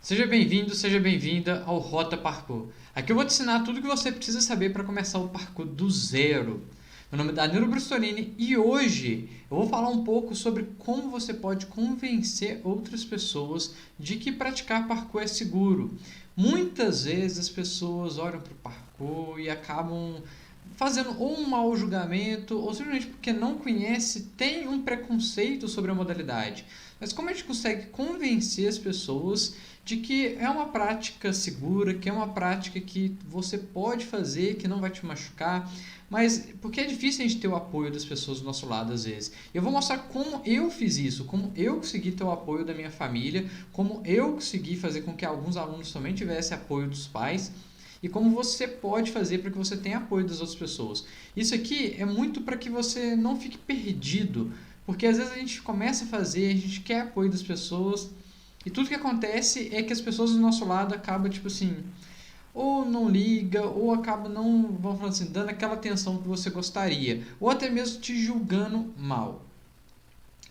Seja bem-vindo, seja bem-vinda ao Rota Parkour. Aqui eu vou te ensinar tudo o que você precisa saber para começar o parkour do zero. Meu nome é Danilo Brustolini e hoje eu vou falar um pouco sobre como você pode convencer outras pessoas de que praticar parkour é seguro. Muitas vezes as pessoas olham para o parkour e acabam fazendo ou um mau julgamento ou simplesmente porque não conhece, tem um preconceito sobre a modalidade. Mas como a gente consegue convencer as pessoas de que é uma prática segura, que é uma prática que você pode fazer, que não vai te machucar, mas porque é difícil a gente ter o apoio das pessoas do nosso lado às vezes. Eu vou mostrar como eu fiz isso, como eu consegui ter o apoio da minha família, como eu consegui fazer com que alguns alunos também tivessem apoio dos pais e como você pode fazer para que você tenha apoio das outras pessoas. Isso aqui é muito para que você não fique perdido, porque às vezes a gente começa a fazer, a gente quer apoio das pessoas e tudo que acontece é que as pessoas do nosso lado acabam, tipo assim, ou não liga, ou acaba não, vamos falar assim, dando aquela atenção que você gostaria, ou até mesmo te julgando mal.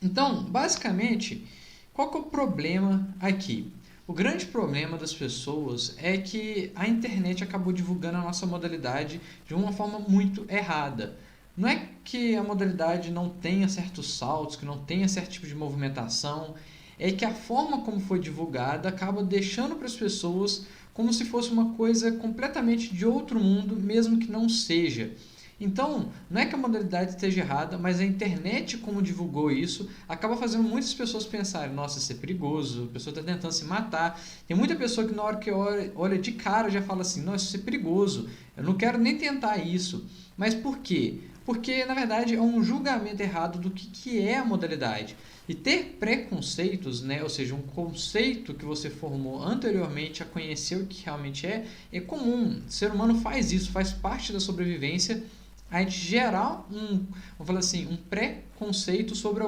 Então, basicamente, qual que é o problema aqui? O grande problema das pessoas é que a internet acabou divulgando a nossa modalidade de uma forma muito errada. Não é que a modalidade não tenha certos saltos, que não tenha certo tipo de movimentação, é que a forma como foi divulgada acaba deixando para as pessoas como se fosse uma coisa completamente de outro mundo, mesmo que não seja. Então, não é que a modalidade esteja errada, mas a internet, como divulgou isso, acaba fazendo muitas pessoas pensarem: nossa, isso é perigoso, a pessoa está tentando se matar. Tem muita pessoa que na hora que olha de cara já fala assim: nossa, isso é perigoso, eu não quero nem tentar isso. Mas por quê? Porque, na verdade, é um julgamento errado do que é a modalidade. E ter preconceitos, né, ou seja, um conceito que você formou anteriormente a conhecer o que realmente é comum. O ser humano faz isso, faz parte da sobrevivência a gente gerar vamos falar assim, um preconceito sobre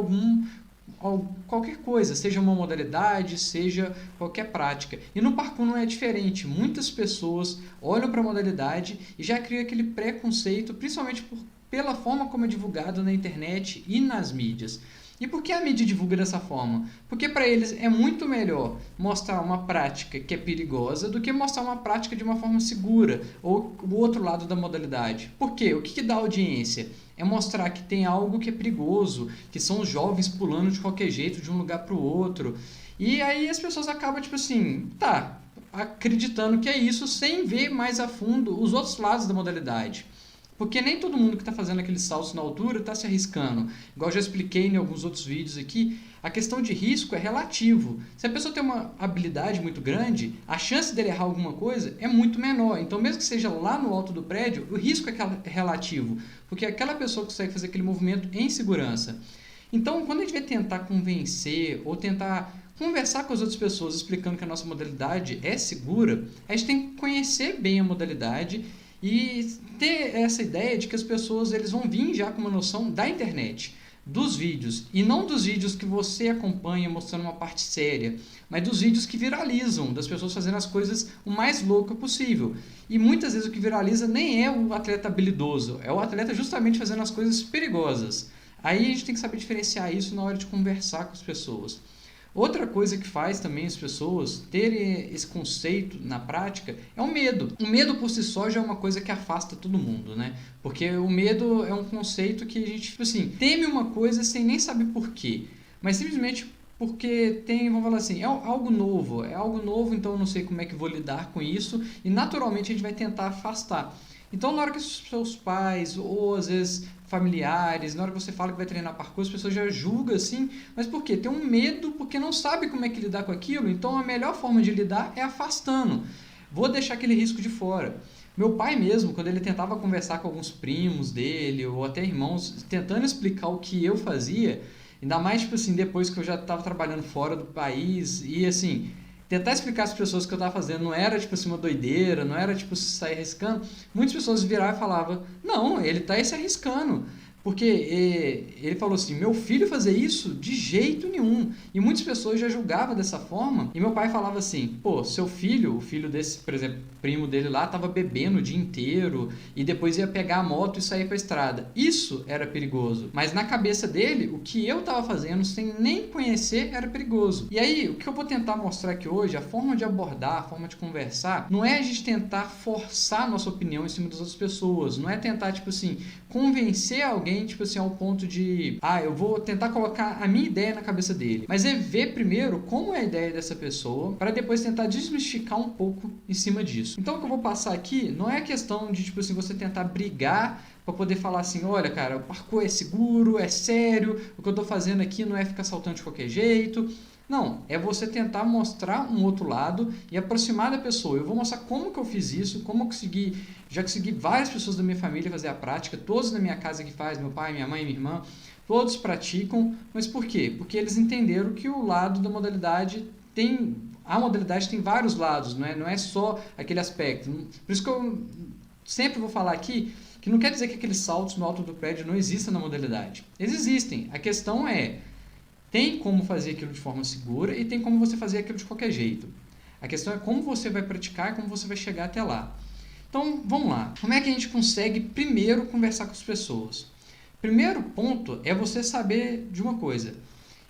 qualquer coisa, seja uma modalidade, seja qualquer prática. E no parkour não é diferente. Muitas pessoas olham para a modalidade e já criam aquele preconceito, principalmente pela forma como é divulgado na internet e nas mídias. E por que a mídia divulga dessa forma? Porque para eles é muito melhor mostrar uma prática que é perigosa do que mostrar uma prática de uma forma segura, ou o outro lado da modalidade. Por quê? O que dá audiência? É mostrar que tem algo que é perigoso, que são os jovens pulando de qualquer jeito de um lugar para o outro. E aí as pessoas acabam tipo assim, tá, acreditando que é isso sem ver mais a fundo os outros lados da modalidade. Porque nem todo mundo que está fazendo aqueles saltos na altura está se arriscando. Igual eu já expliquei em alguns outros vídeos aqui, a questão de risco é relativo. Se a pessoa tem uma habilidade muito grande, a chance dele errar alguma coisa é muito menor. Então, mesmo que seja lá no alto do prédio, o risco é relativo, porque aquela pessoa consegue fazer aquele movimento em segurança. Então, quando a gente vai tentar convencer ou tentar conversar com as outras pessoas explicando que a nossa modalidade é segura, a gente tem que conhecer bem a modalidade e ter essa ideia de que as pessoas eles vão vir já com uma noção da internet, dos vídeos, e não dos vídeos que você acompanha mostrando uma parte séria, mas dos vídeos que viralizam, das pessoas fazendo as coisas o mais louca possível. E muitas vezes o que viraliza nem é o atleta habilidoso, é o atleta justamente fazendo as coisas perigosas. Aí a gente tem que saber diferenciar isso na hora de conversar com as pessoas. Outra coisa que faz também as pessoas terem esse conceito na prática é o medo. O medo por si só já é uma coisa que afasta todo mundo, né? Porque o medo é um conceito que a gente, tipo assim, teme uma coisa sem nem saber por quê. Mas simplesmente porque tem, vamos falar assim, é algo novo, então eu não sei como é que vou lidar com isso e naturalmente a gente vai tentar afastar. Então, na hora que os seus pais ou às vezes familiares, na hora que você fala que vai treinar parkour, as pessoas já julgam assim, mas por quê? Tem um medo porque não sabe como é que lidar com aquilo, então a melhor forma de lidar é afastando. Vou deixar aquele risco de fora. Meu pai mesmo, quando ele tentava conversar com alguns primos dele ou até irmãos, tentando explicar o que eu fazia, ainda mais tipo assim, depois que eu já estava trabalhando fora do país e assim, tentar explicar às pessoas o que eu estava fazendo não era tipo assim uma doideira, não era tipo sair arriscando. Muitas pessoas viravam e falavam: não, ele está se arriscando. Porque ele falou assim, meu filho fazer isso? De jeito nenhum. E muitas pessoas já julgavam dessa forma. E meu pai falava assim, pô, seu filho, o filho desse, por exemplo, primo dele lá, tava bebendo o dia inteiro e depois ia pegar a moto e sair pra estrada. Isso era perigoso. Mas na cabeça dele, o que eu tava fazendo sem nem conhecer era perigoso. E aí, o que eu vou tentar mostrar aqui hoje, a forma de abordar, a forma de conversar, não é a gente tentar forçar a nossa opinião em cima das outras pessoas. Não é tentar, tipo assim, convencer alguém, tipo assim, ao ponto de, eu vou tentar colocar a minha ideia na cabeça dele. Mas é ver primeiro como é a ideia dessa pessoa, para depois tentar desmistificar um pouco em cima disso. Então, o que eu vou passar aqui não é questão de, tipo assim, você tentar brigar para poder falar assim, olha, cara, o parkour é seguro, é sério, o que eu tô fazendo aqui não é ficar saltando de qualquer jeito. Não, é você tentar mostrar um outro lado e aproximar da pessoa. Eu vou mostrar como que eu fiz isso, como eu consegui, já consegui várias pessoas da minha família fazer a prática, todos na minha casa que faz, meu pai, minha mãe, minha irmã, todos praticam, mas por quê? Porque eles entenderam que o lado da modalidade a modalidade tem vários lados, não é só aquele aspecto. Por isso que eu sempre vou falar aqui que não quer dizer que aqueles saltos no alto do prédio não existam na modalidade. Eles existem. A questão é, tem como fazer aquilo de forma segura e tem como você fazer aquilo de qualquer jeito. A questão é como você vai praticar e como você vai chegar até lá. Então, vamos lá. Como é que a gente consegue primeiro conversar com as pessoas? Primeiro ponto é você saber de uma coisa,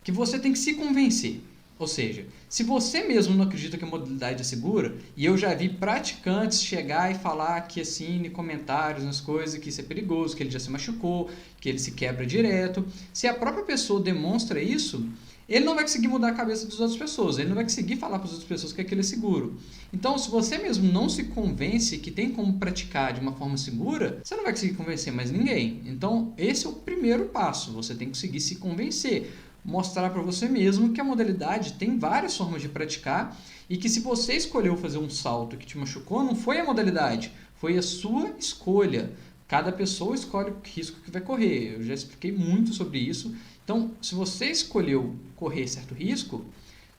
que você tem que se convencer. Ou seja, se você mesmo não acredita que a modalidade é segura, e eu já vi praticantes chegar e falar que assim, em comentários, nas coisas, que isso é perigoso, que ele já se machucou, que ele se quebra direto. Se a própria pessoa demonstra isso, ele não vai conseguir mudar a cabeça das outras pessoas, ele não vai conseguir falar para as outras pessoas que aquilo é seguro. Então, se você mesmo não se convence que tem como praticar de uma forma segura, você não vai conseguir convencer mais ninguém. Então, esse é o primeiro passo, você tem que conseguir se convencer. Mostrar para você mesmo que a modalidade tem várias formas de praticar e que se você escolheu fazer um salto que te machucou, não foi a modalidade, foi a sua escolha. Cada pessoa escolhe o risco que vai correr. Eu já expliquei muito sobre isso. Então, se você escolheu correr certo risco,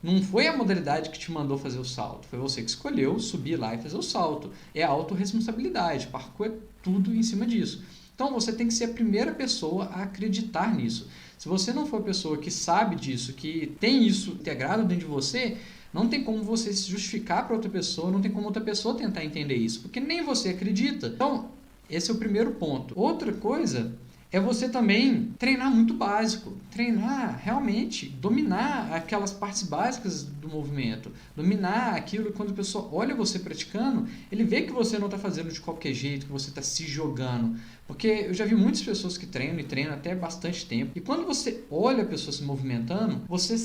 não foi a modalidade que te mandou fazer o salto, foi você que escolheu subir lá e fazer o salto. É a autorresponsabilidade, parkour é tudo em cima disso. Então, você tem que ser a primeira pessoa a acreditar nisso. Se você não for a pessoa que sabe disso, que tem isso integrado dentro de você, não tem como você se justificar para outra pessoa, não tem como outra pessoa tentar entender isso, porque nem você acredita. Então, esse é o primeiro ponto. Outra coisa é você também treinar muito básico. Treinar, realmente, dominar aquelas partes básicas do movimento. Dominar aquilo que quando a pessoa olha você praticando, ele vê que você não está fazendo de qualquer jeito, que você está se jogando. Porque eu já vi muitas pessoas que treinam e treinam até bastante tempo. E quando você olha a pessoa se movimentando, você,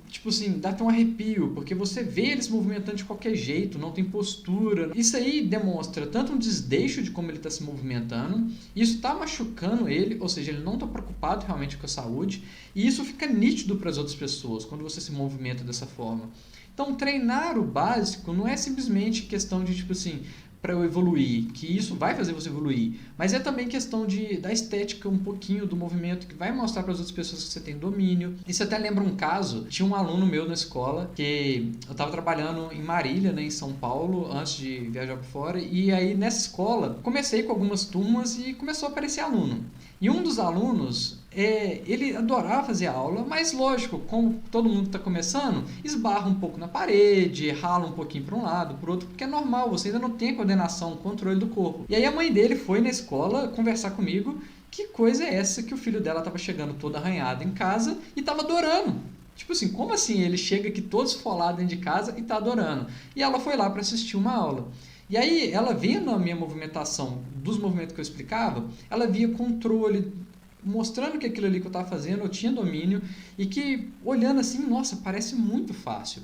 tipo assim, dá até um arrepio. Porque você vê eles movimentando de qualquer jeito, não tem postura. Isso aí demonstra tanto um desleixo de como ele está se movimentando. Isso está machucando ele, ou seja, ele não está preocupado realmente com a saúde. E isso fica nítido para as outras pessoas quando você se movimenta dessa forma. Então, treinar o básico não é simplesmente questão de, tipo assim, para eu evoluir, que isso vai fazer você evoluir, mas é também questão da estética um pouquinho do movimento, que vai mostrar para as outras pessoas que você tem domínio. Isso até lembra um caso, tinha um aluno meu na escola, que eu estava trabalhando em Marília, né, em São Paulo, antes de viajar para fora, e aí nessa escola comecei com algumas turmas e começou a aparecer aluno. E um dos alunos, ele adorava fazer aula, mas lógico, como todo mundo está começando, esbarra um pouco na parede, rala um pouquinho para um lado, para o outro, porque é normal, você ainda não tem coordenação, controle do corpo. E aí a mãe dele foi na escola conversar comigo, que coisa é essa que o filho dela estava chegando todo arranhado em casa e estava adorando. Tipo assim, como assim ele chega aqui todo esfolado dentro de casa e está adorando? E ela foi lá para assistir uma aula. E aí, ela vendo a minha movimentação, dos movimentos que eu explicava, ela via controle, mostrando que aquilo ali que eu estava fazendo, eu tinha domínio, e que, olhando assim, nossa, parece muito fácil.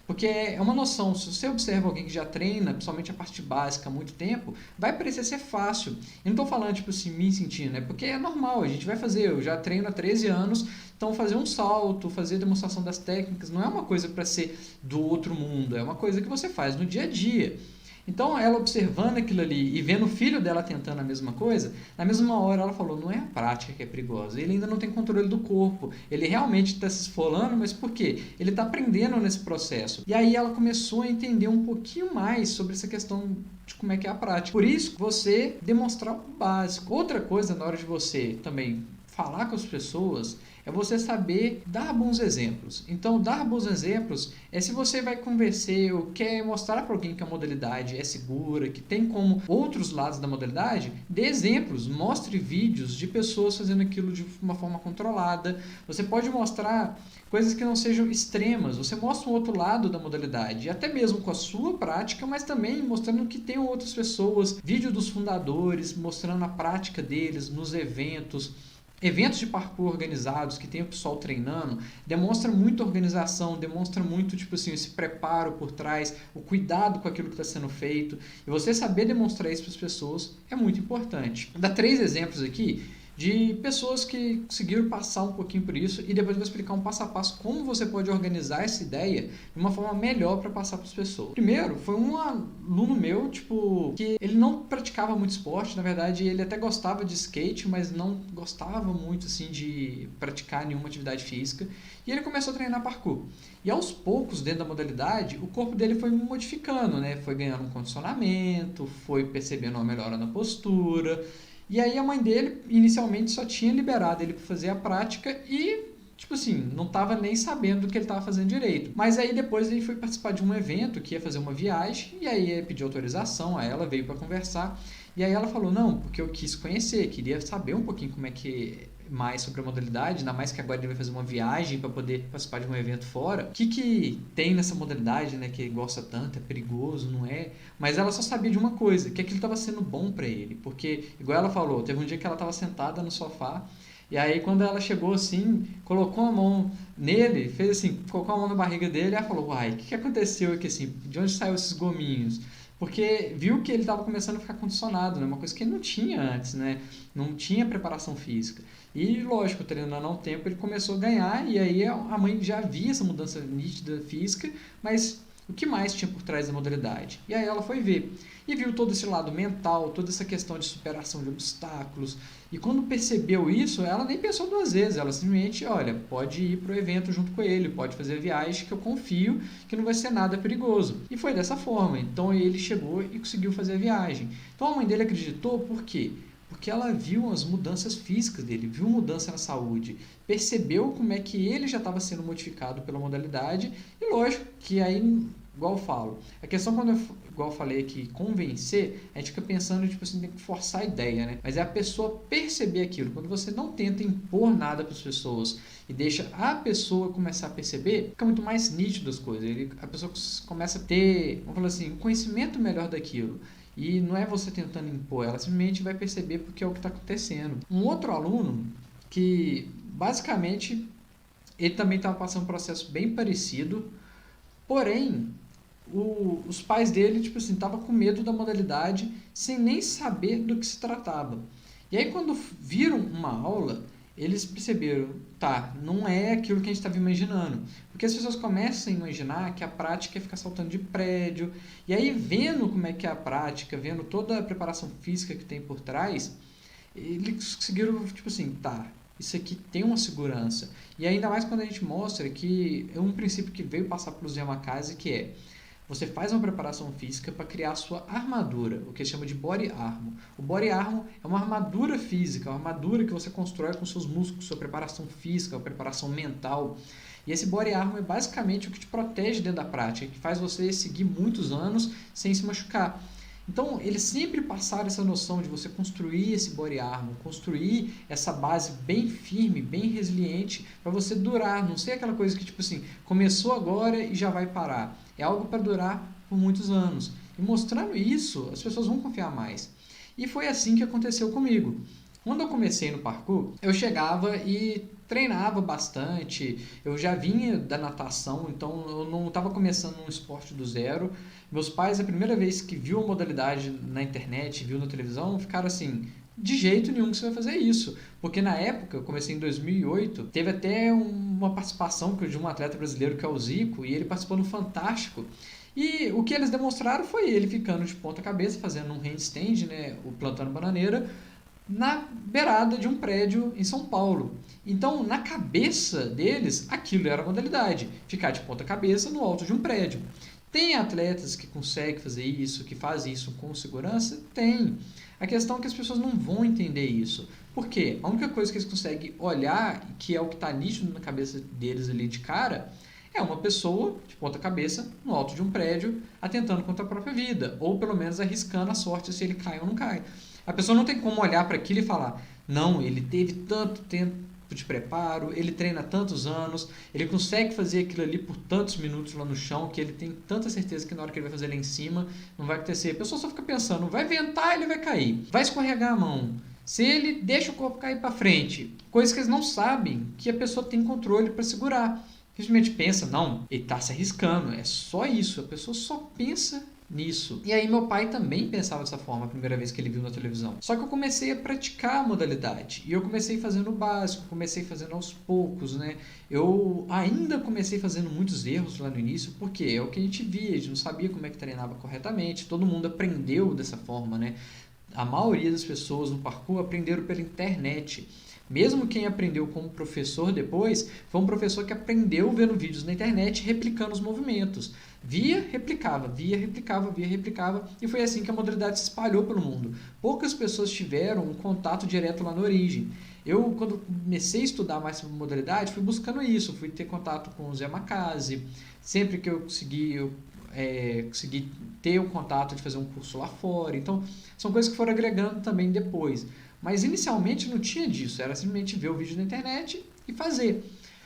Porque é uma noção, se você observa alguém que já treina, principalmente a parte básica há muito tempo, vai parecer ser fácil. Eu não estou falando, tipo assim, me sentindo, né? Porque é normal, a gente vai fazer, eu já treino há 13 anos, então fazer um salto, fazer demonstração das técnicas, não é uma coisa para ser do outro mundo, é uma coisa que você faz no dia a dia. Então, ela observando aquilo ali e vendo o filho dela tentando a mesma coisa, na mesma hora ela falou, não é a prática que é perigosa, ele ainda não tem controle do corpo, ele realmente está se esfolando, mas por quê? Ele está aprendendo nesse processo. E aí ela começou a entender um pouquinho mais sobre essa questão de como é que é a prática. Por isso, você demonstrar o básico. Outra coisa, na hora de você também falar com as pessoas é você saber dar bons exemplos. Então, dar bons exemplos é se você vai convencer ou quer mostrar para alguém que a modalidade é segura, que tem como outros lados da modalidade, dê exemplos, mostre vídeos de pessoas fazendo aquilo de uma forma controlada. Você pode mostrar coisas que não sejam extremas, você mostra um outro lado da modalidade, até mesmo com a sua prática, mas também mostrando que tem outras pessoas, vídeo dos fundadores, mostrando a prática deles nos eventos de parkour organizados que tem o pessoal treinando, demonstra muita organização, demonstra muito tipo assim, esse preparo por trás, o cuidado com aquilo que está sendo feito, e você saber demonstrar isso para as pessoas é muito importante. Vou dar 3 exemplos aqui de pessoas que conseguiram passar um pouquinho por isso e depois eu vou explicar um passo a passo como você pode organizar essa ideia de uma forma melhor para passar para as pessoas. Primeiro, foi um aluno meu, que ele não praticava muito esporte, na verdade ele até gostava de skate, mas não gostava muito assim de praticar nenhuma atividade física, e ele começou a treinar parkour. E aos poucos, dentro da modalidade, o corpo dele foi modificando, né? Foi ganhando um condicionamento, foi percebendo uma melhora na postura. E aí a mãe dele, inicialmente, só tinha liberado ele para fazer a prática e, não estava nem sabendo do que ele estava fazendo direito. Mas aí depois ele foi participar de um evento que ia fazer uma viagem, e aí ele pediu autorização, aí ela veio para conversar, e aí ela falou, não, porque eu quis conhecer, queria saber um pouquinho como é que mais sobre a modalidade, ainda mais que agora ele vai fazer uma viagem para poder participar de um evento fora. O que tem nessa modalidade, né, que ele gosta tanto, é perigoso, não é? Mas ela só sabia de uma coisa, que aquilo estava sendo bom para ele, porque, igual ela falou, teve um dia que ela estava sentada no sofá, e aí quando ela chegou assim, colocou a mão nele, fez assim, colocou a mão na barriga dele, e ela falou, uai, o que aconteceu aqui assim? De onde saiu esses gominhos? Porque viu que ele estava começando a ficar condicionado, né? Uma coisa que ele não tinha antes, né? Não tinha preparação física. E, lógico, treinando há um tempo, ele começou a ganhar, e aí a mãe já via essa mudança nítida física, mas o que mais tinha por trás da modalidade? E aí ela foi ver. E viu todo esse lado mental, toda essa questão de superação de obstáculos. E quando percebeu isso, ela nem pensou 2 vezes. Ela simplesmente, olha, pode ir para o evento junto com ele, pode fazer a viagem que eu confio que não vai ser nada perigoso. E foi dessa forma. Então ele chegou e conseguiu fazer a viagem. Então a mãe dele acreditou, por quê? Porque ela viu as mudanças físicas dele, viu mudança na saúde, percebeu como é que ele já estava sendo modificado pela modalidade, e lógico que aí, igual eu falo, a questão igual eu falei aqui, convencer, a gente fica pensando, tem que forçar a ideia, né? Mas é a pessoa perceber aquilo. Quando você não tenta impor nada para as pessoas e deixa a pessoa começar a perceber, fica muito mais nítido as coisas. A pessoa começa a ter, vamos falar assim, um conhecimento melhor daquilo. E não é você tentando impor, ela simplesmente vai perceber porque é o que está acontecendo. Um outro aluno que, basicamente, ele também estava passando um processo bem parecido, porém, os pais dele, estavam com medo da modalidade, sem nem saber do que se tratava. E aí, quando viram uma aula, eles perceberam, tá, não é aquilo que a gente estava imaginando. Porque as pessoas começam a imaginar que a prática é ficar saltando de prédio. E aí, vendo como é que é a prática, vendo toda a preparação física que tem por trás, eles conseguiram, tá, isso aqui tem uma segurança. E ainda mais quando a gente mostra que é um princípio que veio passar pelos Yamakasi, que é, você faz uma preparação física para criar a sua armadura, o que se chama de body armor. O body armor é uma armadura física, uma armadura que você constrói com seus músculos, sua preparação física, a preparação mental. E esse body armor é basicamente o que te protege dentro da prática, que faz você seguir muitos anos sem se machucar. Então, eles sempre passaram essa noção de você construir esse body armor, construir essa base bem firme, bem resiliente, para você durar. Não ser aquela coisa que, começou agora e já vai parar. É algo para durar por muitos anos. E mostrando isso, as pessoas vão confiar mais. E foi assim que aconteceu comigo. Quando eu comecei no parkour, eu chegava e treinava bastante, eu já vinha da natação, então eu não estava começando um esporte do zero. Meus pais, a primeira vez que viu a modalidade na internet, viu na televisão, ficaram assim, de jeito nenhum que você vai fazer isso. Porque na época, eu comecei em 2008, teve até uma participação de um atleta brasileiro que é o Zico, e ele participou no Fantástico. E o que eles demonstraram foi ele ficando de ponta cabeça, fazendo um handstand, né, o plantando bananeira, na beirada de um prédio em São Paulo. Então, na cabeça deles, aquilo era a modalidade, ficar de ponta cabeça no alto de um prédio. Tem atletas que conseguem fazer isso, que fazem isso com segurança? Tem. A questão é que as pessoas não vão entender isso. Por quê? A única coisa que eles conseguem olhar, que é o que está nítido na cabeça deles ali de cara, é uma pessoa de ponta cabeça no alto de um prédio atentando contra a própria vida, ou pelo menos arriscando a sorte se ele cai ou não cai. A pessoa não tem como olhar para aquilo e falar, não, ele teve tanto tempo de preparo, ele treina tantos anos, ele consegue fazer aquilo ali por tantos minutos lá no chão, que ele tem tanta certeza que na hora que ele vai fazer lá em cima, não vai acontecer. A pessoa só fica pensando, vai ventar, ele vai cair, vai escorregar a mão, se ele deixa o corpo cair para frente, coisas que eles não sabem que a pessoa tem controle para segurar. Simplesmente pensa, não, ele está se arriscando, é só isso, a pessoa só pensa nisso. E aí meu pai também pensava dessa forma a primeira vez que ele viu na televisão. Só que eu comecei a praticar a modalidade. E eu comecei fazendo o básico, comecei fazendo aos poucos, né? Eu ainda comecei fazendo muitos erros lá no início, porque é o que a gente via, a gente não sabia como é que treinava corretamente, todo mundo aprendeu dessa forma, né? A maioria das pessoas no parkour aprenderam pela internet. Mesmo quem aprendeu como professor depois, foi um professor que aprendeu vendo vídeos na internet replicando os movimentos. Via, replicava, e foi assim que a modalidade se espalhou pelo mundo. Poucas pessoas tiveram um contato direto lá na origem. Eu, quando comecei a estudar mais sobre modalidade, fui buscando isso, fui ter contato com o Zé Macase. Sempre que eu consegui ter o contato de fazer um curso lá fora. Então, são coisas que foram agregando também depois. Mas inicialmente não tinha disso, era simplesmente ver o vídeo na internet e fazer.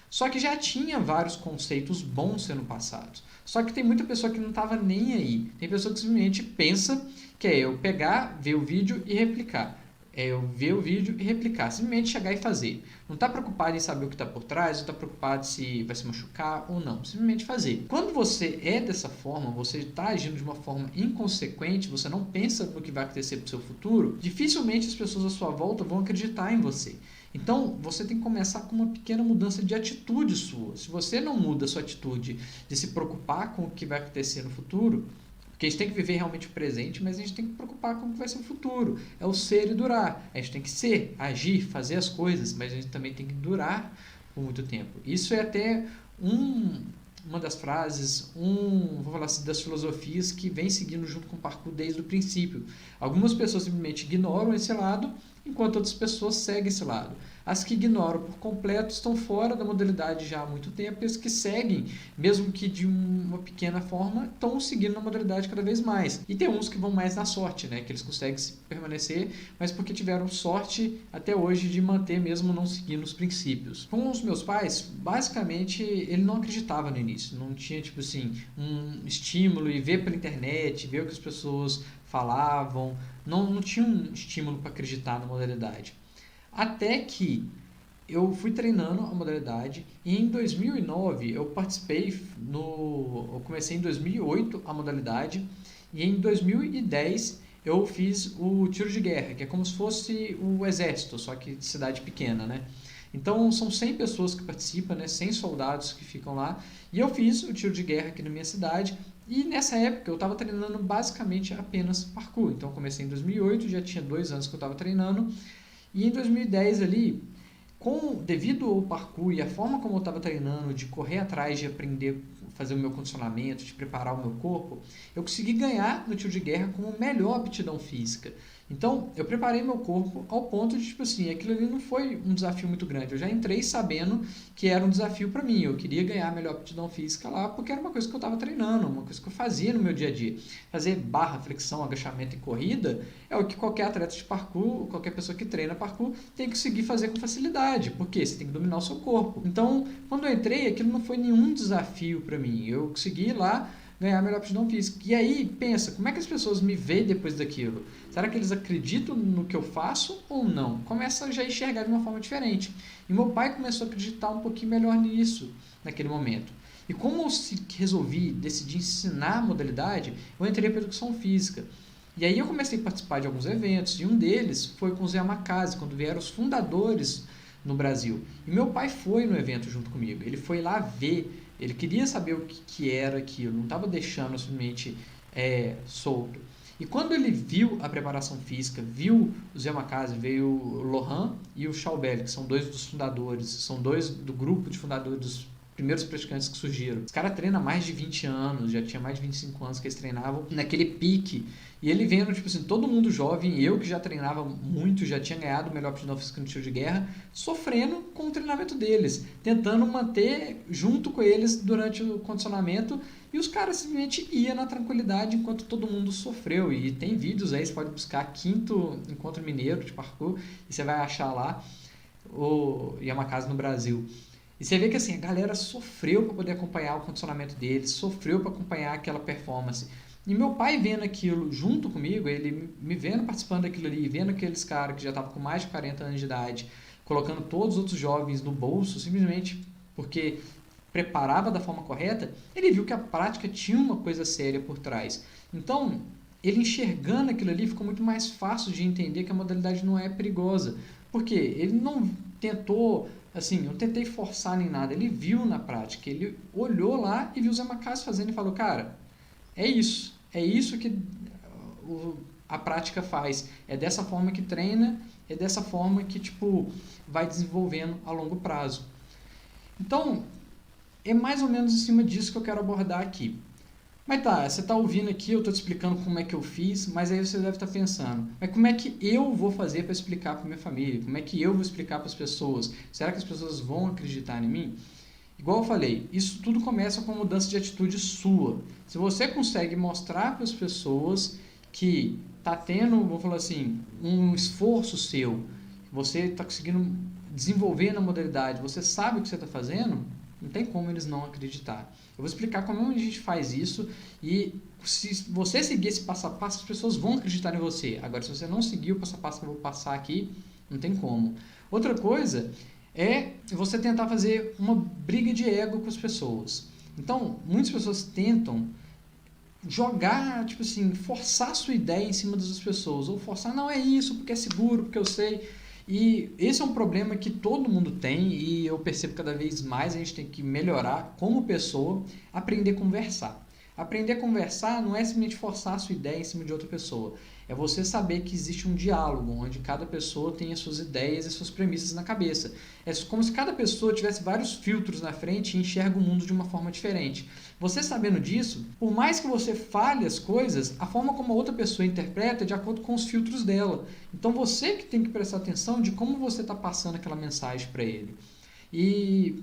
Só que já tinha vários conceitos bons sendo passados. Só que tem muita pessoa que não estava nem aí. Tem pessoa que simplesmente pensa que é eu pegar, ver o vídeo e replicar. É eu ver o vídeo e replicar, simplesmente chegar e fazer. Não está preocupado em saber o que está por trás, não está preocupado se vai se machucar ou não, simplesmente fazer. Quando você é dessa forma, você está agindo de uma forma inconsequente, você não pensa no que vai acontecer para o seu futuro, dificilmente as pessoas à sua volta vão acreditar em você. Então, você tem que começar com uma pequena mudança de atitude sua. Se você não muda a sua atitude de se preocupar com o que vai acontecer no futuro, porque a gente tem que viver realmente o presente, mas a gente tem que preocupar com o que vai ser o futuro. É o ser e durar. A gente tem que ser, agir, fazer as coisas, mas a gente também tem que durar por muito tempo. Isso é até uma das frases, vou falar assim, das filosofias que vem seguindo junto com o parkour desde o princípio. Algumas pessoas simplesmente ignoram esse lado, enquanto outras pessoas seguem esse lado. As que ignoram por completo estão fora da modalidade já há muito tempo, e as que seguem, mesmo que de uma pequena forma, estão seguindo na modalidade cada vez mais. E tem uns que vão mais na sorte, né? Que eles conseguem permanecer, mas porque tiveram sorte até hoje de manter mesmo não seguindo os princípios. Com os meus pais, basicamente, ele não acreditava no início. Não tinha, tipo assim, um estímulo e ver pela internet, ver o que as pessoas falavam. Não tinha um estímulo para acreditar na modalidade. Até que eu fui treinando a modalidade e em 2009 eu eu comecei em 2008 a modalidade e em 2010 eu fiz o tiro de guerra, que é como se fosse o exército, só que de cidade pequena, né? Então são 100 pessoas que participam, né? 100 soldados que ficam lá, e eu fiz o tiro de guerra aqui na minha cidade. E nessa época eu estava treinando basicamente apenas parkour. Então eu comecei em 2008, já tinha 2 anos que eu estava treinando. E em 2010 ali, devido ao parkour e a forma como eu estava treinando, de correr atrás, de aprender a fazer o meu condicionamento, de preparar o meu corpo, eu consegui ganhar no tiro de guerra com melhor aptidão física. Então, eu preparei meu corpo ao ponto de, tipo assim, aquilo ali não foi um desafio muito grande. Eu já entrei sabendo que era um desafio para mim. Eu queria ganhar a melhor aptidão física lá, porque era uma coisa que eu estava treinando, uma coisa que eu fazia no meu dia a dia. Fazer barra, flexão, agachamento e corrida é o que qualquer atleta de parkour, qualquer pessoa que treina parkour, tem que conseguir fazer com facilidade, porque você tem que dominar o seu corpo. Então, quando eu entrei, aquilo não foi nenhum desafio para mim. Eu consegui ir lá ganhar a melhor aptidão física. E aí, pensa, como é que as pessoas me veem depois daquilo? Será que eles acreditam no que eu faço ou não? Começa a já enxergar de uma forma diferente. E meu pai começou a acreditar um pouquinho melhor nisso, naquele momento. E como eu decidi ensinar a modalidade, eu entrei para educação física. E aí eu comecei a participar de alguns eventos, e um deles foi com o Zé Macase, quando vieram os fundadores no Brasil. E meu pai foi no evento junto comigo. Ele foi lá ver. Ele queria saber o que era aquilo, não estava deixando simplesmente solto. E quando ele viu a preparação física, viu o Zé Macase, veio o Lohan e o Chaubel, que são 2 dos fundadores, são 2 do grupo de fundadores primeiros praticantes que surgiram. Os caras treinam há mais de 20 anos, já tinha mais de 25 anos que eles treinavam naquele pique. E ele vendo, tipo assim, todo mundo jovem, eu que já treinava muito, já tinha ganhado o melhor aptidão física no tiro de guerra, sofrendo com o treinamento deles, tentando manter junto com eles durante o condicionamento, e os caras simplesmente iam na tranquilidade enquanto todo mundo sofreu. E tem vídeos aí, você pode buscar Quinto Encontro Mineiro de Parkour, e você vai achar lá o Yamakasi no Brasil. E você vê que assim, a galera sofreu para poder acompanhar o condicionamento deles, sofreu para acompanhar aquela performance. E meu pai vendo aquilo junto comigo, ele me vendo participando daquilo ali, vendo aqueles caras que já estavam com mais de 40 anos de idade, colocando todos os outros jovens no bolso, simplesmente porque preparava da forma correta, ele viu que a prática tinha uma coisa séria por trás. Então, ele enxergando aquilo ali, ficou muito mais fácil de entender que a modalidade não é perigosa. Porque ele não tentou, assim, eu não tentei forçar nem nada, ele viu na prática, ele olhou lá e viu os Yamakasi fazendo e falou, cara, é isso que a prática faz, é dessa forma que treina, é dessa forma que, tipo, vai desenvolvendo a longo prazo. Então, é mais ou menos em cima disso que eu quero abordar aqui. Mas tá, você está ouvindo aqui, eu estou te explicando como é que eu fiz, mas aí você deve estar pensando, mas como é que eu vou fazer para explicar para minha família? Como é que eu vou explicar para as pessoas? Será que as pessoas vão acreditar em mim? Igual eu falei, isso tudo começa com mudança de atitude sua. Se você consegue mostrar para as pessoas que está tendo, vou falar assim, um esforço seu, você está conseguindo desenvolver na modalidade, você sabe o que você está fazendo, não tem como eles não acreditar. Eu vou explicar como a gente faz isso e se você seguir esse passo a passo, as pessoas vão acreditar em você. Agora, se você não seguir o passo a passo que eu vou passar aqui, não tem como. Outra coisa é você tentar fazer uma briga de ego com as pessoas. Então, muitas pessoas tentam jogar, tipo assim, forçar a sua ideia em cima das pessoas. Ou forçar, não é isso, porque é seguro, porque eu sei. E esse é um problema que todo mundo tem e eu percebo cada vez mais a gente tem que melhorar como pessoa, aprender a conversar. Aprender a conversar não é simplesmente forçar a sua ideia em cima de outra pessoa. É você saber que existe um diálogo, onde cada pessoa tem as suas ideias e suas premissas na cabeça. É como se cada pessoa tivesse vários filtros na frente e enxerga o mundo de uma forma diferente. Você sabendo disso, por mais que você fale as coisas, a forma como a outra pessoa interpreta é de acordo com os filtros dela. Então você que tem que prestar atenção de como você está passando aquela mensagem para ele. E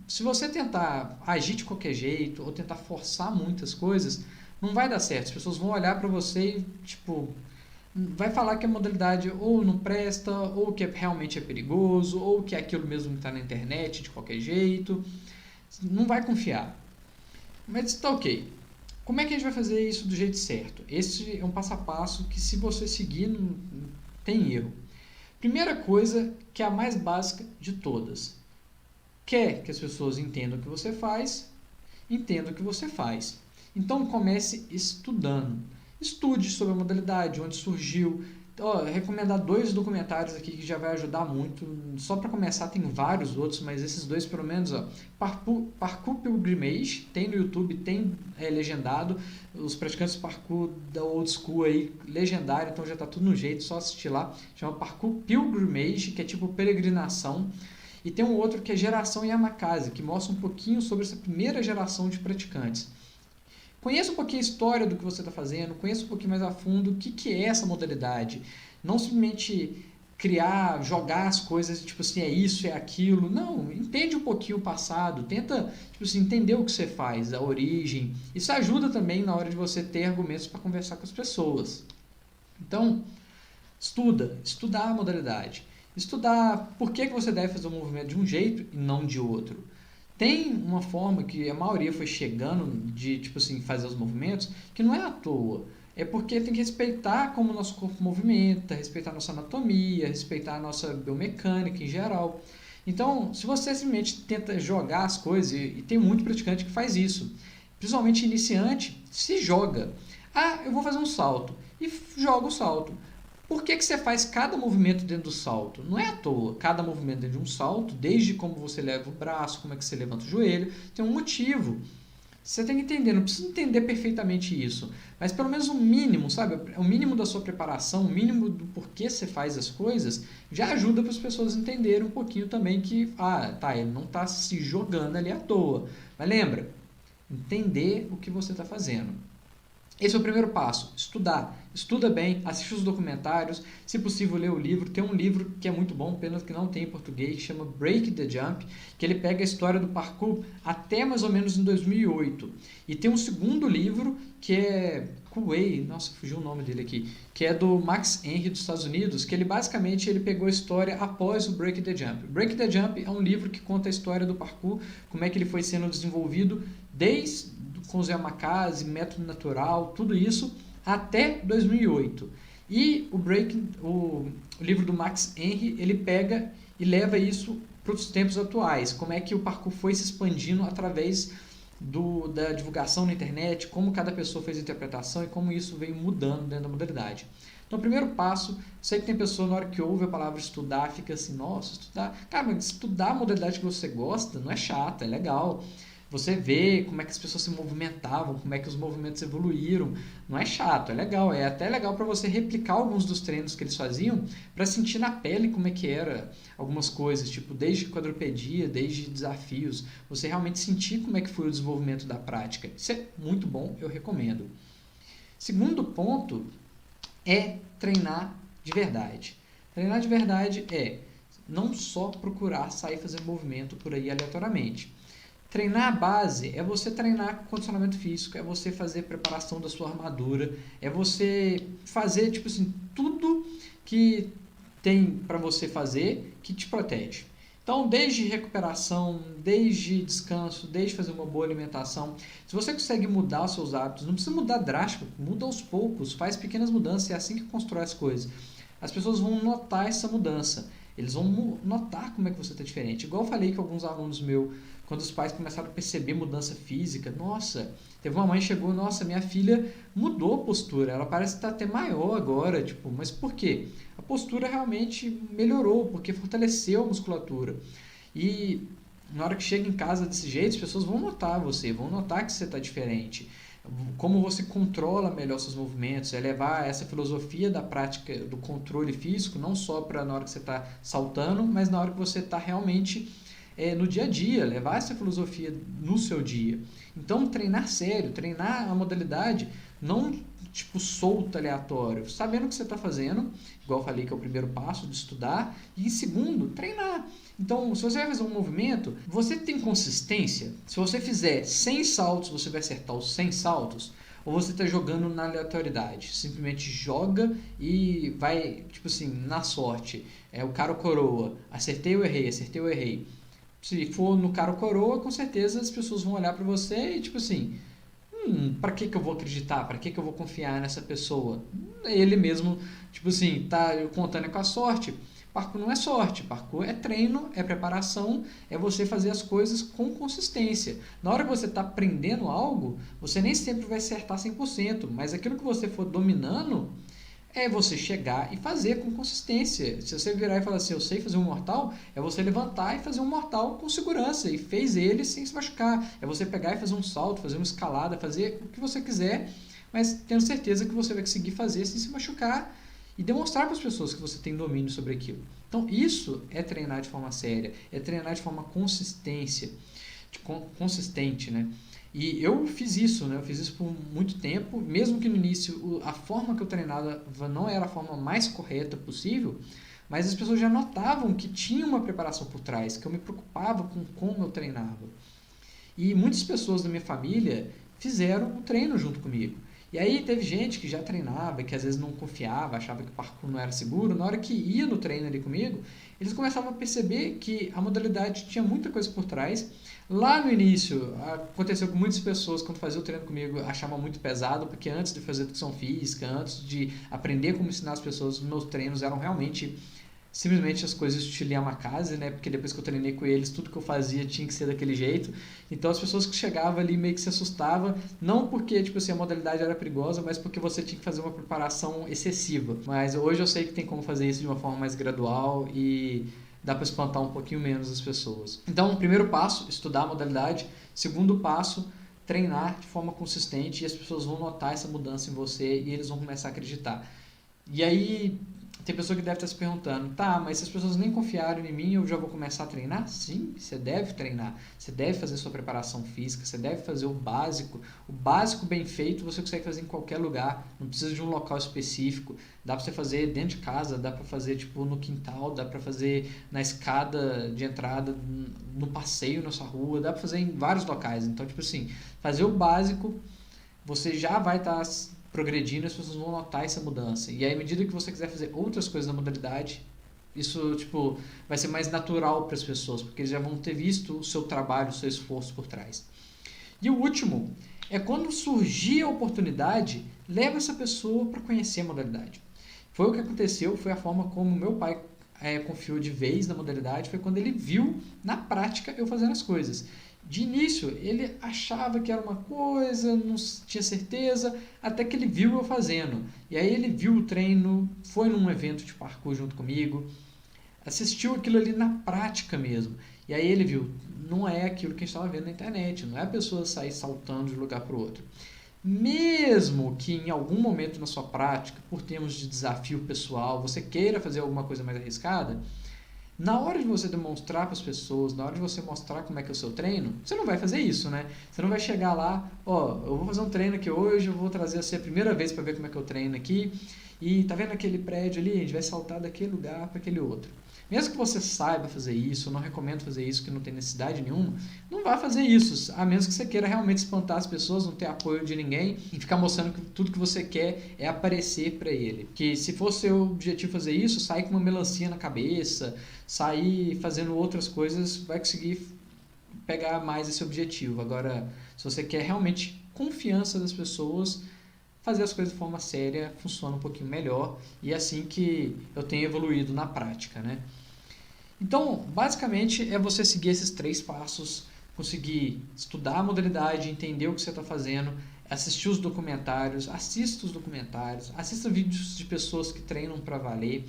se você tentar agir de qualquer jeito ou tentar forçar muitas coisas, não vai dar certo. As pessoas vão olhar para você e, tipo, vai falar que a modalidade ou não presta, ou que realmente é perigoso, ou que é aquilo mesmo que está na internet de qualquer jeito. Não vai confiar. Mas está ok. Como é que a gente vai fazer isso do jeito certo? Esse é um passo a passo que, se você seguir, não tem erro. Primeira coisa, que é a mais básica de todas. Quer que as pessoas entendam o que você faz, entenda o que você faz. Então comece estudando. Estude sobre a modalidade, onde surgiu. Recomendar 2 documentários aqui que já vai ajudar muito. Só para começar, tem vários outros, mas esses 2 pelo menos. Parkour Pilgrimage, tem no YouTube, tem legendado. Os praticantes de parkour da old school aí, legendário, então já está tudo no jeito, só assistir lá. Chama Parkour Pilgrimage, que é tipo peregrinação. E tem um outro que é Geração Yamakasi, que mostra um pouquinho sobre essa primeira geração de praticantes. Conheça um pouquinho a história do que você está fazendo, conheça um pouquinho mais a fundo o que é essa modalidade. Não simplesmente criar, jogar as coisas, tipo assim, é isso, é aquilo. Não, entende um pouquinho o passado, tenta, tipo assim, entender o que você faz, a origem. Isso ajuda também na hora de você ter argumentos para conversar com as pessoas. Então, estudar a modalidade. Estudar por que você deve fazer o movimento de um jeito e não de outro. Tem uma forma que a maioria foi chegando de, tipo assim, fazer os movimentos, que não é à toa. É porque tem que respeitar como o nosso corpo movimenta, respeitar a nossa anatomia, respeitar a nossa biomecânica em geral. Então, se você simplesmente tenta jogar as coisas, e tem muito praticante que faz isso, principalmente iniciante, se joga. Ah, eu vou fazer um salto. E joga o salto. Por que você faz cada movimento dentro do salto? Não é à toa. Cada movimento dentro de um salto, desde como você leva o braço, como é que você levanta o joelho, tem um motivo. Você tem que entender, não precisa entender perfeitamente isso, mas pelo menos o mínimo, sabe? O mínimo da sua preparação, o mínimo do porquê você faz as coisas, já ajuda para as pessoas entenderem um pouquinho também que, ele não está se jogando ali à toa. Mas lembra, entender o que você está fazendo. Esse é o primeiro passo, estudar. Estuda bem, assiste os documentários, se possível lê o livro. Tem um livro que é muito bom, pena que não tem em português, que chama Break the Jump, que ele pega a história do parkour até mais ou menos em 2008. E tem um segundo livro que é Kuwei, nossa, fugiu o nome dele aqui, que é do Max Henry dos Estados Unidos, que ele basicamente ele pegou a história após o Break the Jump. Break the Jump é um livro que conta a história do parkour, como é que ele foi sendo desenvolvido desde com os yamakasi, método natural, tudo isso até 2008. E o livro do Max Henry, ele pega e leva isso para os tempos atuais, como é que o parkour foi se expandindo através da divulgação na internet, como cada pessoa fez a interpretação e como isso veio mudando dentro da modalidade. Então, o primeiro passo, sei que tem pessoa na hora que ouve a palavra estudar, fica assim, nossa, estudar. Cara, mas estudar a modalidade que você gosta não é chato, é legal. Você vê como é que as pessoas se movimentavam, como é que os movimentos evoluíram. Não é chato, é legal. É até legal para você replicar alguns dos treinos que eles faziam para sentir na pele como é que era algumas coisas, tipo desde quadrupedia, desde desafios. Você realmente sentir como é que foi o desenvolvimento da prática. Isso é muito bom, eu recomendo. Segundo ponto é treinar de verdade. Treinar de verdade é não só procurar sair fazendo movimento por aí aleatoriamente. Treinar a base é você treinar condicionamento físico, é você fazer preparação da sua armadura, é você fazer tipo assim, tudo que tem para você fazer que te protege. Então, desde recuperação, desde descanso, desde fazer uma boa alimentação, se você consegue mudar os seus hábitos, não precisa mudar drástico, muda aos poucos, faz pequenas mudanças, é assim que constrói as coisas. As pessoas vão notar essa mudança, eles vão notar como é que você está diferente. Igual eu falei que alguns alunos meus, quando os pais começaram a perceber mudança física, nossa, teve uma mãe que chegou, nossa, minha filha mudou a postura, ela parece estar até maior agora, tipo, mas por quê? A postura realmente melhorou, porque fortaleceu a musculatura. E na hora que chega em casa desse jeito, as pessoas vão notar você, vão notar que você está diferente. Como você controla melhor seus movimentos, é levar essa filosofia da prática do controle físico, não só para na hora que você está saltando, mas na hora que você está realmente no dia a dia, levar essa filosofia no seu dia. Então, treinar sério, treinar a modalidade, não tipo solto, aleatório, sabendo o que você está fazendo, igual eu falei que é o primeiro passo de estudar, e segundo, treinar. Então, se você vai fazer um movimento, você tem consistência? Se você fizer 100 saltos, você vai acertar os 100 saltos? Ou você está jogando na aleatoriedade? Simplesmente joga e vai, tipo assim, na sorte. É o cara ou coroa. Acertei ou errei, acertei ou errei. Se for no cara ou coroa, com certeza as pessoas vão olhar para você e tipo assim, para que eu vou acreditar? Para que eu vou confiar nessa pessoa? Ele mesmo, tipo assim, tá contando com a sorte. Parkour não é sorte, parkour é treino, é preparação, é você fazer as coisas com consistência. Na hora que você está aprendendo algo, você nem sempre vai acertar 100%, mas aquilo que você for dominando, é você chegar e fazer com consistência. Se você virar e falar assim, eu sei fazer um mortal, é você levantar e fazer um mortal com segurança, e fez ele sem se machucar. É você pegar e fazer um salto, fazer uma escalada, fazer o que você quiser, mas tendo certeza que você vai conseguir fazer sem se machucar e demonstrar para as pessoas que você tem domínio sobre aquilo. Então, isso é treinar de forma séria, é treinar de forma consistente, né? E eu fiz isso, né? Eu fiz isso por muito tempo, mesmo que no início a forma que eu treinava não era a forma mais correta possível, mas as pessoas já notavam que tinha uma preparação por trás, que eu me preocupava com como eu treinava. E muitas pessoas da minha família fizeram o treino junto comigo. E aí teve gente que já treinava, que às vezes não confiava, achava que o parkour não era seguro. Na hora que ia no treino ali comigo, eles começavam a perceber que a modalidade tinha muita coisa por trás. Lá no início, aconteceu com muitas pessoas, quando faziam o treino comigo, achavam muito pesado, porque antes de fazer educação física, antes de aprender como ensinar as pessoas, os meus treinos eram realmente simplesmente as coisas estilo Yamakasi, né? Porque depois que eu treinei com eles, tudo que eu fazia tinha que ser daquele jeito. Então as pessoas que chegavam ali meio que se assustavam, não porque tipo assim, a modalidade era perigosa, mas porque você tinha que fazer uma preparação excessiva. Mas hoje eu sei que tem como fazer isso de uma forma mais gradual e dá para espantar um pouquinho menos as pessoas. Então, primeiro passo, estudar a modalidade. Segundo passo, treinar de forma consistente e as pessoas vão notar essa mudança em você e eles vão começar a acreditar. E aí, tem pessoa que deve estar se perguntando, tá, mas se as pessoas nem confiaram em mim, eu já vou começar a treinar? Sim, você deve treinar. Você deve fazer sua preparação física, você deve fazer o básico. O básico bem feito você consegue fazer em qualquer lugar, não precisa de um local específico. Dá pra você fazer dentro de casa, dá pra fazer tipo no quintal, dá pra fazer na escada de entrada, no passeio na sua rua, dá pra fazer em vários locais. Então, tipo assim, fazer o básico, você já vai estar progredindo, as pessoas vão notar essa mudança. E aí, à medida que você quiser fazer outras coisas na modalidade, isso tipo vai ser mais natural para as pessoas, porque eles já vão ter visto o seu trabalho, o seu esforço por trás. E o último é quando surgir a oportunidade, leva essa pessoa para conhecer a modalidade. Foi o que aconteceu, foi a forma como meu pai confiou de vez na modalidade, foi quando ele viu na prática eu fazendo as coisas. De início, ele achava que era uma coisa, não tinha certeza, até que ele viu eu fazendo. E aí ele viu o treino, foi num evento de parkour junto comigo, assistiu aquilo ali na prática mesmo. E aí ele viu, não é aquilo que a gente estava vendo na internet, não é a pessoa sair saltando de um lugar para o outro. Mesmo que em algum momento na sua prática, por termos de desafio pessoal, você queira fazer alguma coisa mais arriscada, na hora de você demonstrar para as pessoas, na hora de você mostrar como é que é o seu treino, você não vai fazer isso, né? Você não vai chegar lá, ó, eu vou fazer um treino aqui hoje, eu vou trazer você a primeira vez para ver como é que eu treino aqui, e tá vendo aquele prédio ali? A gente vai saltar daquele lugar para aquele outro. Mesmo que você saiba fazer isso, eu não recomendo fazer isso, que não tem necessidade nenhuma, não vá fazer isso, a menos que você queira realmente espantar as pessoas, não ter apoio de ninguém e ficar mostrando que tudo que você quer é aparecer para ele. Que se for seu objetivo fazer isso, sair com uma melancia na cabeça, sair fazendo outras coisas, vai conseguir pegar mais esse objetivo. Agora, se você quer realmente confiança das pessoas, fazer as coisas de forma séria funciona um pouquinho melhor e é assim que eu tenho evoluído na prática, né? Então, basicamente é você seguir esses 3 passos, conseguir estudar a modalidade, entender o que você está fazendo, assistir os documentários, assista vídeos de pessoas que treinam para valer.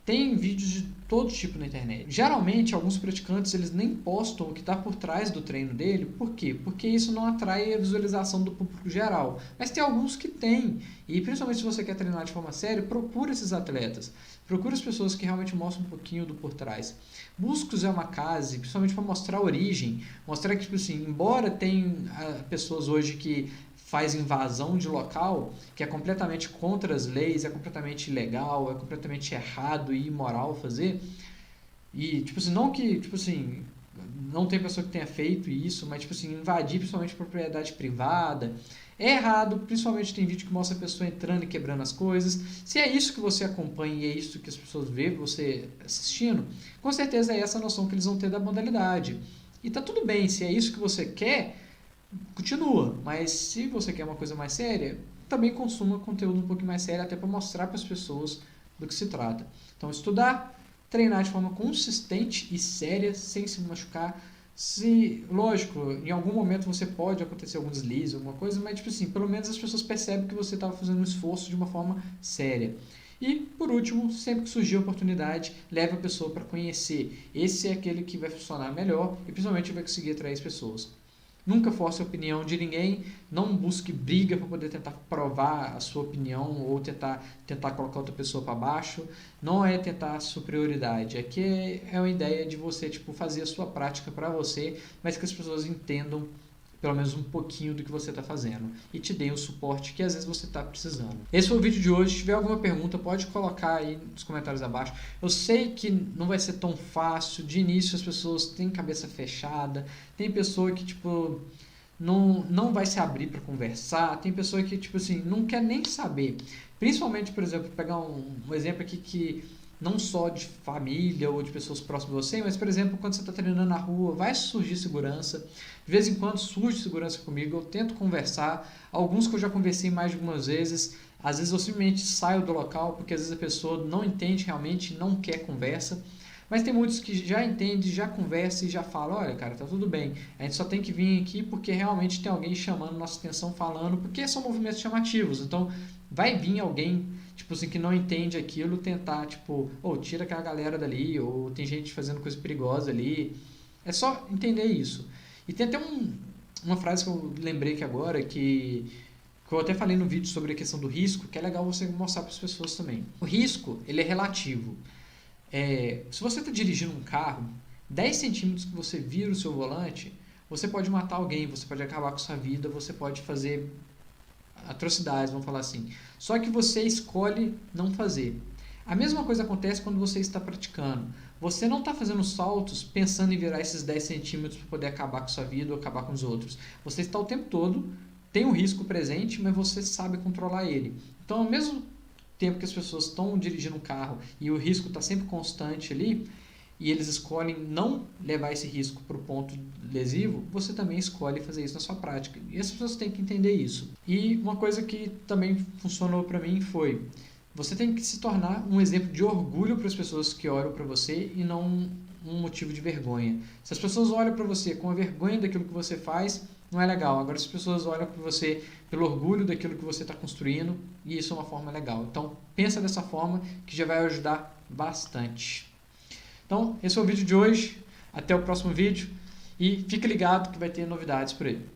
Tem vídeos de todo tipo na internet. Geralmente, alguns praticantes eles nem postam o que está por trás do treino dele. Por quê? Porque isso não atrai a visualização do público geral. Mas tem alguns que tem. E principalmente se você quer treinar de forma séria, procura esses atletas. Procura as pessoas que realmente mostram um pouquinho do por trás. Busca o Zé Macase, principalmente para mostrar a origem. Mostrar que, tipo assim, embora tem pessoas hoje que faz invasão de local, que é completamente contra as leis, é completamente ilegal, é completamente errado e imoral fazer. E, tipo assim, não que, tipo assim, não tem pessoa que tenha feito isso, mas, tipo assim, invadir principalmente propriedade privada é errado, principalmente tem vídeo que mostra a pessoa entrando e quebrando as coisas. Se é isso que você acompanha e é isso que as pessoas veem você assistindo, com certeza é essa a noção que eles vão ter da modalidade. E tá tudo bem, se é isso que você quer, continua, mas se você quer uma coisa mais séria, também consuma conteúdo um pouco mais sério, até para mostrar para as pessoas do que se trata. Então, estudar, treinar de forma consistente e séria, sem se machucar. Se, lógico, em algum momento você pode acontecer algum deslize, alguma coisa, mas tipo assim, pelo menos as pessoas percebem que você estava fazendo um esforço de uma forma séria. E, por último, sempre que surgir a oportunidade, leve a pessoa para conhecer. Esse é aquele que vai funcionar melhor e principalmente vai conseguir atrair as pessoas. Nunca force a opinião de ninguém, não busque briga para poder tentar provar a sua opinião ou tentar colocar outra pessoa para baixo. Não é tentar superioridade, é uma ideia de você tipo, fazer a sua prática para você, mas que as pessoas entendam pelo menos um pouquinho do que você está fazendo e te deem o suporte que às vezes você está precisando. Esse foi o vídeo de hoje. Se tiver alguma pergunta, pode colocar aí nos comentários abaixo. Eu sei que não vai ser tão fácil. De início as pessoas têm cabeça fechada, tem pessoa que tipo não vai se abrir para conversar, tem pessoa que tipo assim não quer nem saber. Principalmente, por exemplo, pegar um exemplo aqui que não só de família ou de pessoas próximas de você, mas, por exemplo, quando você está treinando na rua, vai surgir segurança. De vez em quando surge segurança comigo, eu tento conversar. Alguns que eu já conversei mais de algumas vezes, às vezes eu simplesmente saio do local, porque às vezes a pessoa não entende realmente, não quer conversa. Mas tem muitos que já entendem, já conversam e já falam, olha cara, tá tudo bem, a gente só tem que vir aqui porque realmente tem alguém chamando nossa atenção, falando, porque são movimentos chamativos, então vai vir alguém tipo assim, que não entende aquilo, tentar, tipo, ou tira aquela galera dali, ou tem gente fazendo coisa perigosa ali. É só entender isso. E tem até um uma frase que eu lembrei aqui agora, que eu até falei no vídeo sobre a questão do risco, que é legal você mostrar para as pessoas também. O risco, ele é relativo. Se você está dirigindo um carro, 10 centímetros que você vira o seu volante, você pode matar alguém, você pode acabar com sua vida, você pode fazer atrocidades, vamos falar assim. Só que você escolhe não fazer. A mesma coisa acontece quando você está praticando. Você não está fazendo saltos pensando em virar esses 10 centímetros para poder acabar com sua vida ou acabar com os outros. Você está o tempo todo, tem um risco presente, mas você sabe controlar ele. Então, ao mesmo tempo que as pessoas estão dirigindo um carro e o risco está sempre constante ali, e eles escolhem não levar esse risco para o ponto lesivo, você também escolhe fazer isso na sua prática. E as pessoas têm que entender isso. E uma coisa que também funcionou para mim foi: você tem que se tornar um exemplo de orgulho para as pessoas que olham para você e não um motivo de vergonha. Se as pessoas olham para você com a vergonha daquilo que você faz, não é legal. Agora, se as pessoas olham para você pelo orgulho daquilo que você está construindo, e isso é uma forma legal. Então, pensa dessa forma que já vai ajudar bastante. Então, esse é o vídeo de hoje. Até o próximo vídeo. E fique ligado que vai ter novidades por aí.